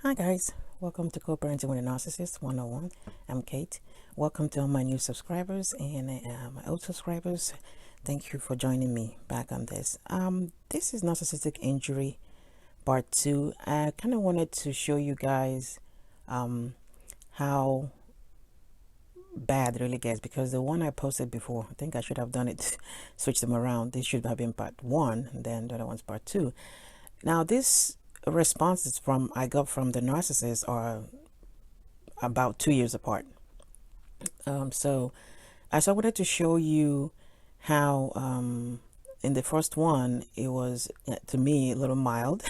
Hi guys, welcome to Co-Parenting with a Narcissist 101. I'm Kate. Welcome to all my new subscribers and my old subscribers. Thank you for joining me back on this. This is Narcissistic Injury Part 2. I kind of wanted to show you guys how bad it really gets, because the one I posted before, I think I should have done it, switch them around. This should have been Part 1, then the other one's Part 2. Now this responses from I got from the narcissist are about 2 years apart. So I wanted to show you how in the first one it was to me a little mild.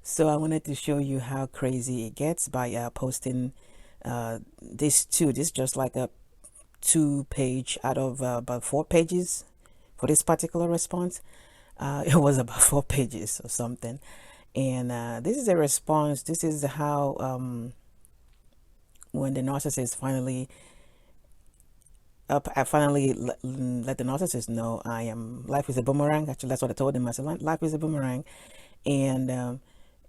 So I wanted to show you how crazy it gets by posting this is just like a 2-page out of about 4 pages for this particular response. It was about 4 pages or something. And this is a response. This is how when the narcissist I finally let the narcissist know life is a boomerang. Actually, that's what I told him. I said, life is a boomerang, and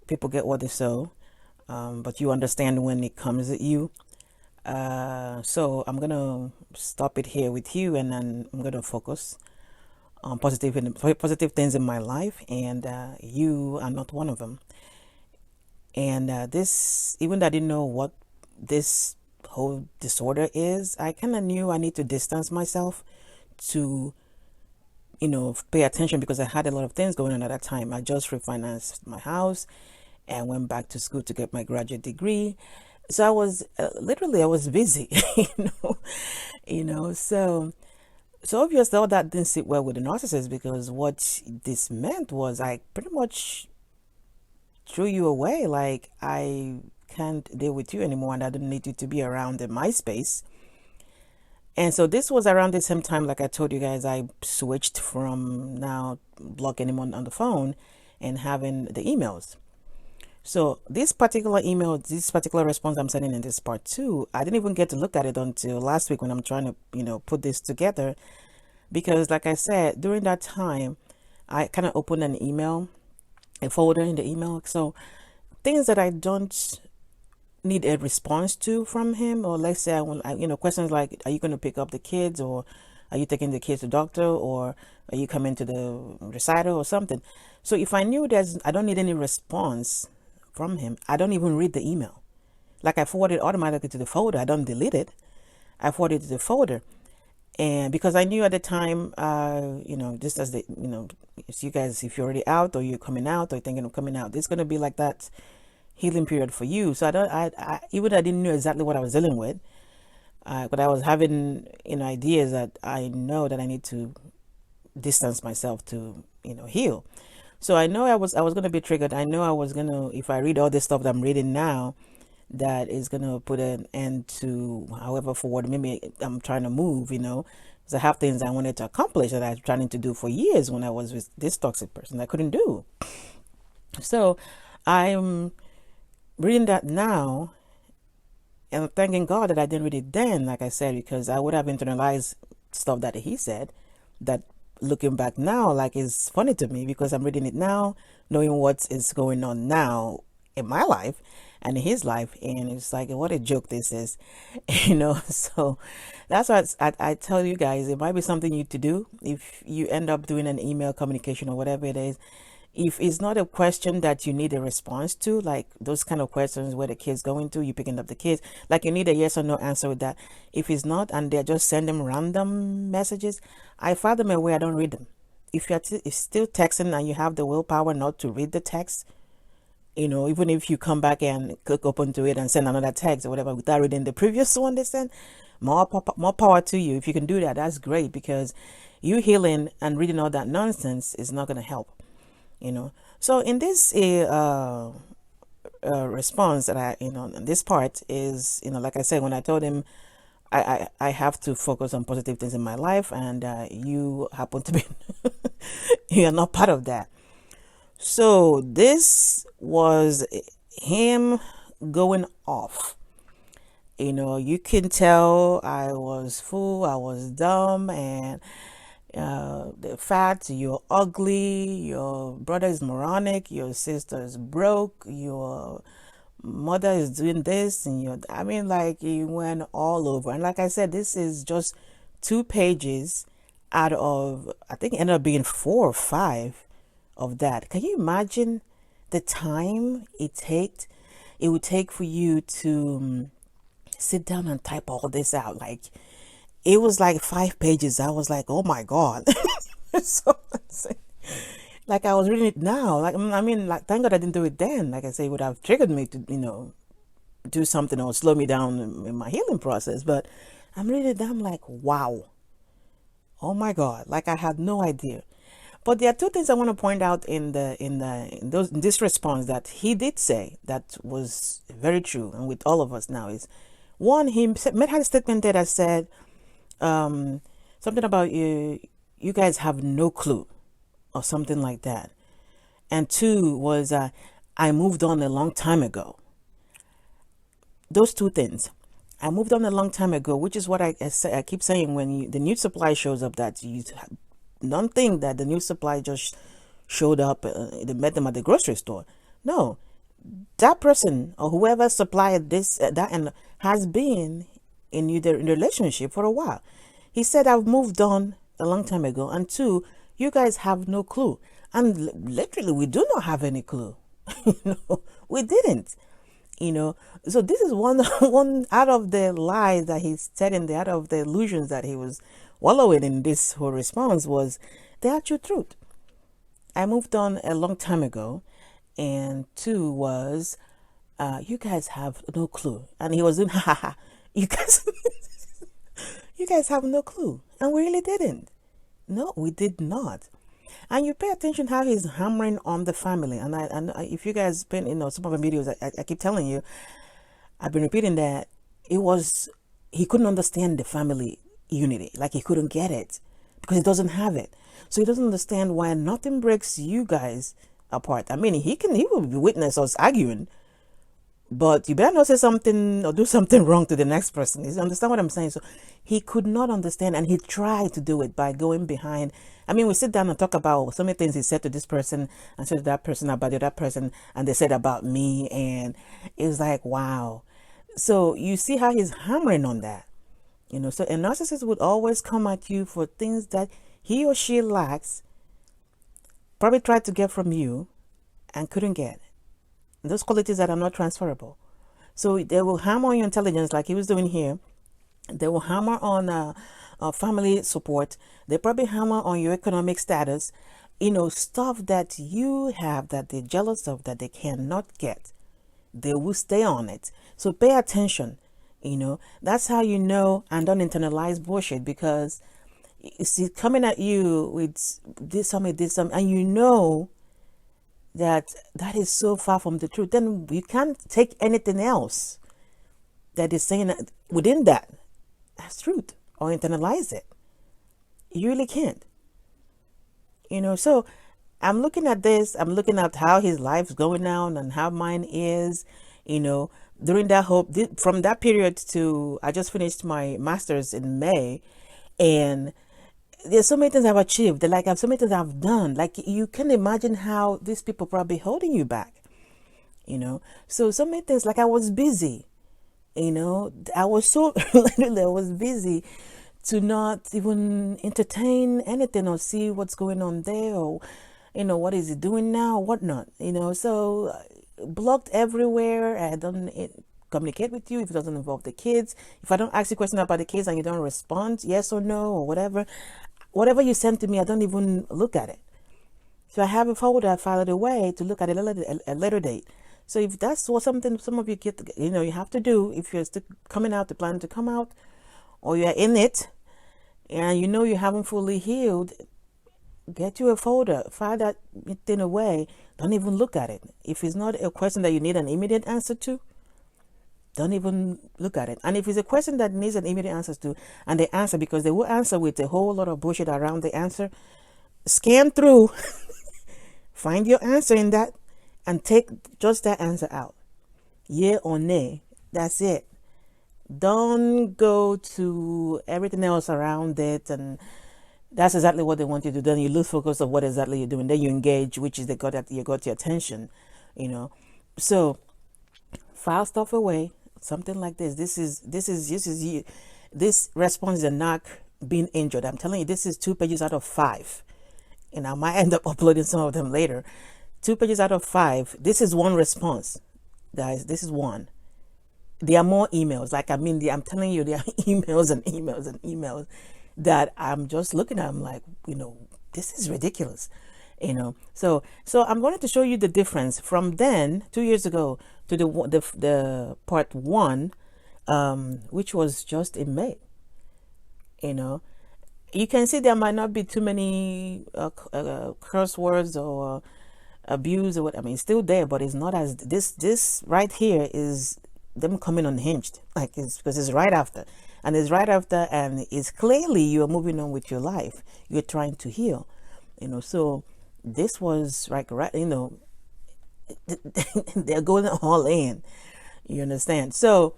people get what they sow, but you understand when it comes at you. So I'm gonna stop it here with you, and then I'm gonna focus on positive things in my life, and you are not one of them. And this, even though I didn't know what this whole disorder is, I kind of knew I need to distance myself to, pay attention, because I had a lot of things going on at that time. I just refinanced my house and went back to school to get my graduate degree. So I was literally I was busy, So obviously all that didn't sit well with the narcissist, because what this meant was I pretty much threw you away. Like, I can't deal with you anymore, and I don't need you to be around in my space. And so this was around the same time, like I told you guys, I switched from now blocking him on the phone and having the emails. So this particular response I'm sending in this part 2, I didn't even get to look at it until last week when I'm trying to, put this together. Because like I said, during that time, I kind of opened an email, a folder in the email. So things that I don't need a response to from him, or let's say questions like, are you going to pick up the kids, or are you taking the kids to the doctor, or are you coming to the recital or something. So if I knew I don't need any response from him, I don't even read the email. Like, I forward it automatically to the folder. I don't delete it. I forward it to the folder. And because I knew at the time, just as you guys, if you're already out, or you're coming out, or thinking of coming out, it's going to be like that healing period for you. So I didn't know exactly what I was dealing with, but I was having, ideas that I know that I need to distance myself to, heal. So I know I was going to be triggered. I know I was going to, if I read all this stuff that I'm reading now, that is going to put an end to however forward maybe I'm trying to move, because I have things I wanted to accomplish that I was trying to do for years when I was with this toxic person I couldn't do. So I'm reading that now and thanking God that I didn't read it then, like I said, because I would have internalized stuff that he said that, looking back now, like, is funny to me, because I'm reading it now, knowing what is going on now in my life and in his life, and it's like, what a joke this is. So that's why I tell you guys, it might be something you to do if you end up doing an email communication or whatever it is. If it's not a question that you need a response to, like those kind of questions where the kid's going to, you picking up the kids, like you need a yes or no answer with that. If it's not, and they're just sending random messages, I file them away. I don't read them. If you're still texting and you have the willpower not to read the text, even if you come back and click open to it and send another text or whatever without reading the previous one they sent, more power to you. If you can do that, that's great, because you healing and reading all that nonsense is not going to help. So in this response that I, this part is, like I said, when I told him I have to focus on positive things in my life, and you happen to be you're not part of that. So this was him going off. You can tell I was full, I was dumb, and the fact you're ugly, your brother is moronic, your sister is broke, your mother is doing this, and I mean, like, he went all over. And like I said, this is just 2 pages out of, I think it ended up being 4 or 5 of that. Can you imagine the time it would take for you to sit down and type all this out? Like, it was like 5 pages. I was like, oh my God. So like, I was reading it now. Like, I mean, like, thank God I didn't do it then. Like I say, it would have triggered me to, do something or slow me down in my healing process. But I'm reading it. I'm like, wow. Oh my God. Like, I had no idea. But there are two things I want to point out in this response that he did say that was very true, and with all of us now, is one, he made a statement there that said something about you guys have no clue, or something like that. And two was I moved on a long time ago. Those two things. I moved on a long time ago, which is what I keep saying when the new supply shows up, that you don't think that the new supply just showed up, they met them at the grocery store. No, that person or whoever supplied this, that, and has been in the relationship for a while. He said, I've moved on a long time ago. And two, you guys have no clue. And literally, we do not have any clue. We didn't. So this is one out of the lies that he's telling, out of the illusions that he was wallowing in. This whole response was the actual truth. I moved on a long time ago. And two was, you guys have no clue. And he was doing, you guys, you guys have no clue. And we really didn't. No, we did not. And you pay attention how he's hammering on the family. And if you guys been in some of the videos, I keep telling you, I've been repeating that he couldn't understand the family unity. Like, he couldn't get it because he doesn't have it. So he doesn't understand why nothing breaks you guys apart. I mean, he will witness us arguing, but you better not say something or do something wrong to the next person. You understand what I'm saying? So he could not understand, and he tried to do it by going behind. I mean, we sit down and talk about so many things he said to this person and said to that person about the other person, and they said about me, and it was like, wow. So you see how he's hammering on that. So a narcissist would always come at you for things that he or she lacks, probably tried to get from you and couldn't get. Those qualities that are not transferable. So they will hammer on your intelligence, like he was doing here. They will hammer on family support. They probably hammer on your economic status. Stuff that you have that they're jealous of, that they cannot get. They will stay on it. So pay attention. That's how you know, and don't internalize bullshit, because you see, coming at you with this, something, and that is so far from the truth, then you can't take anything else that is saying within that as truth or internalize it. You really can't. So I'm looking at this, I'm looking at how his life's going down and how mine is, during that from that period to, I just finished my master's in May, and there's so many things I've achieved. Like, I have so many things I've done. Like, you can imagine how these people probably holding you back. So many things. Like, I was busy. I was so literally, I was busy to not even entertain anything or see what's going on there, or what is he doing now, whatnot. So blocked everywhere. I don't communicate with you if it doesn't involve the kids. If I don't ask you a question about the kids and you don't respond, yes or no or whatever you send to me, I don't even look at it. So I have a folder, I file it away to look at it at a later date. So if that's what something some of you get, you have to do, if you're still coming out, plan to come out, or you're in it, and you haven't fully healed, get you a folder, file that thing away. Don't even look at it. If it's not a question that you need an immediate answer to, don't even look at it. And if it's a question that needs an immediate answer to, and they answer, because they will answer with a whole lot of bullshit around the answer, scan through, find your answer in that, and take just that answer out. Yeah or nay. That's it. Don't go to everything else around it, and that's exactly what they want you to do. Then you lose focus of what exactly you're doing. Then you engage, which is you got your attention, So file stuff away, something like this. This is you. This response is a knock being injured. I'm telling you, this is 2 pages out of 5. And I might end up uploading some of them later. 2 pages out of 5. This is one response, guys. This is one. There are more emails. Like, I mean, I'm telling you, there are emails and emails and emails that I'm just looking at. I'm like, this is ridiculous. So I'm going to show you the difference from then 2 years ago to the part 1, which was just in May. You can see there might not be too many curse words or abuse or what. I mean, it's still there, but it's not as this right here is them coming unhinged. Like, it's because it's right after, and it's clearly you're moving on with your life. You're trying to heal. So this was like, right, they're going all in. You understand? So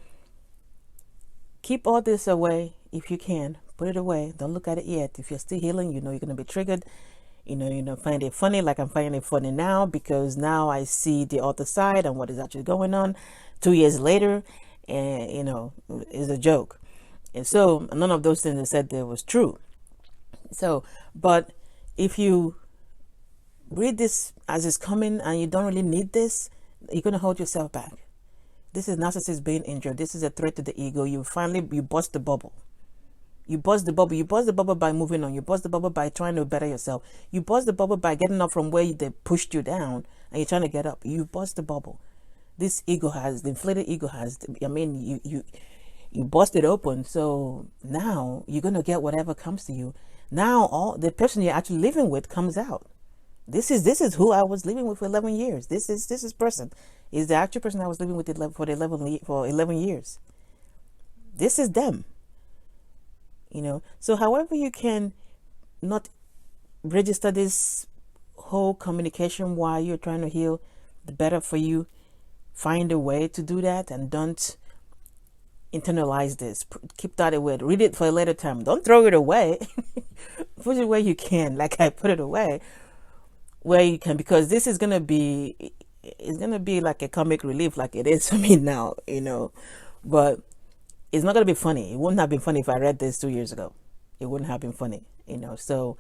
keep all this away if you can. Put it away. Don't look at it yet. If you're still healing, you're going to be triggered. Find it funny, like I'm finding it funny now, because now I see the other side and what is actually going on 2 years later, and is a joke. And so none of those things I said there was true. So, but if you read this as it's coming and you don't really need this, you're going to hold yourself back. This is narcissist being injured. This is a threat to the ego. You bust the bubble. You bust the bubble. You bust the bubble by moving on. You bust the bubble by trying to better yourself. You bust the bubble by getting up from where they pushed you down and you're trying to get up. You bust the bubble. This ego the inflated ego you bust it open. So now you're going to get whatever comes to you. Now all the person you're actually living with comes out. This is who I was living with for 11 years. This person is the actual person I was living with for 11 years. This is them. So however you can not register this whole communication while you're trying to heal, the better for you. Find a way to do that, and don't internalize this. Keep that away. Read it for a later time. Don't throw it away. Put it where you can, like I put it away, where you can, because this is gonna be like a comic relief, like it is for me now, but it's not gonna be funny. It wouldn't have been funny if I read this 2 years ago. It wouldn't have been funny, So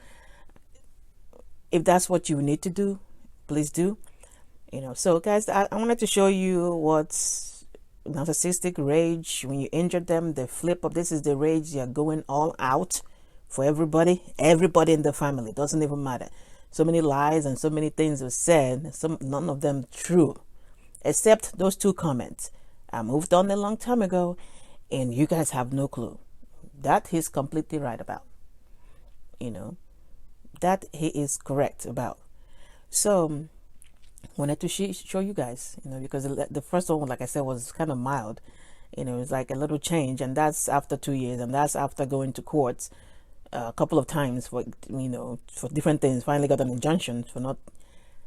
if that's what you need to do, please do. So guys, I wanted to show you what's narcissistic rage. When you injure them, they flip up. This is the rage. You're going all out for everybody in the family. It doesn't even matter. So many lies and so many things were said, none of them true, except those 2 comments. I moved on a long time ago, and you guys have no clue. That he's completely right about. That he is correct about. So wanted to show you guys, because the first one, like I said, was kind of mild. It's like a little change, and that's after 2 years, and that's after going to courts a couple of times for for different things. Finally got an injunction for not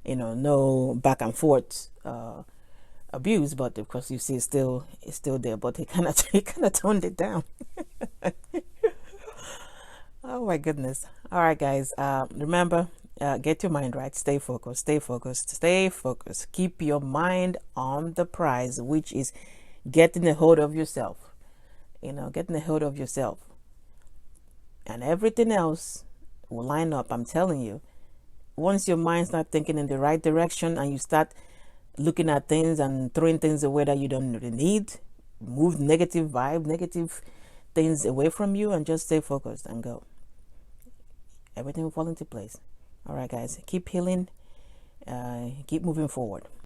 no back and forth abuse, but of course you see it's still there, but he kind of toned it down. Oh my goodness. All right, guys, remember, get your mind right. Stay focused. Keep your mind on the prize, which is getting a hold of yourself. Getting a hold of yourself. And everything else will line up. I'm telling you. Once your mind starts thinking in the right direction and you start looking at things and throwing things away that you don't really need, move negative things away from you and just stay focused and go. Everything will fall into place. All right, guys. Keep healing. Keep moving forward.